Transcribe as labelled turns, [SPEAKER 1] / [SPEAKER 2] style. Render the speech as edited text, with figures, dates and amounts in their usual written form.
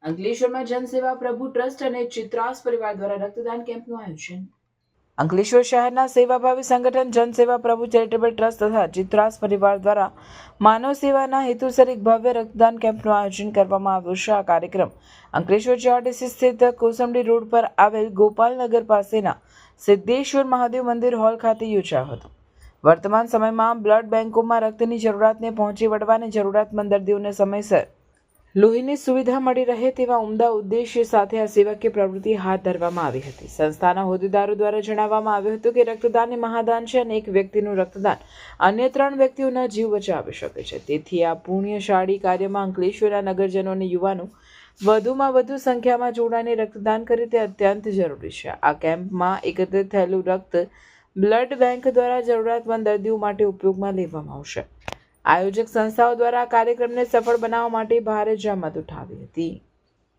[SPEAKER 1] અંકલેશ્વરમાં જનસેવા પ્રભુ ટ્રસ્ટ અને ચિત્રાસ પરિવાર દ્વારા રક્તદાન કેમ્પનું આયોજન. અંકલેશ્વર શહેરના સેવાભાવી સંગઠન જનસેવા પ્રભુ ચેરિટેબલ ટ્રસ્ટ તથા ચિત્રાસ પરિવાર દ્વારા માનવ સેવાના હેતુસર એક ભવ્ય રક્તદાન કેમ્પનું આયોજન કરવામાં આવ્યું છે. આ કાર્યક્રમ અંકલેશ્વર જીઆરડીસી સ્થિત કોસંબડી રોડ પર આવેલ ગોપાલનગર પાસેના સિદ્ધેશ્વર મહાદેવ મંદિર હોલ ખાતે યોજાયો હતો. વર્તમાન સમયમાં બ્લડ બેંકોમાં રક્તની જરૂરિયાતને પહોંચી વળવાની જરૂરિયાતમંદ દર્દીઓને સમયસર લોહીની સુવિધા મળી રહે તેવા ઉમદા ઉદ્દેશ્ય સાથે આ સેવાકીય પ્રવૃત્તિ હાથ ધરવામાં આવી હતી. સંસ્થાના હોદ્દેદારો દ્વારા જણાવવામાં આવ્યું હતું કે રક્તદાન એ મહાદાન છે અને એક વ્યક્તિનું રક્તદાન અન્ય 3 વ્યક્તિઓના જીવ બચાવી શકે છે. તેથી આ પુણ્યશાળી કાર્યમાં અંકલેશ્વરના નગરજનો અને યુવાનો વધુમાં વધુ સંખ્યામાં જોડાઈને રક્તદાન કરે તે અત્યંત જરૂરી છે. આ કેમ્પમાં એકત્રિત થયેલું રક્ત બ્લડ બેંક દ્વારા જરૂરિયાતમંદ દર્દીઓ માટે ઉપયોગમાં લેવામાં આવશે. આયોજક સંસ્થાઓ દ્વારા આ કાર્યક્રમને સફળ બનાવવા માટે ભારે જહેમત ઉઠાવી હતી.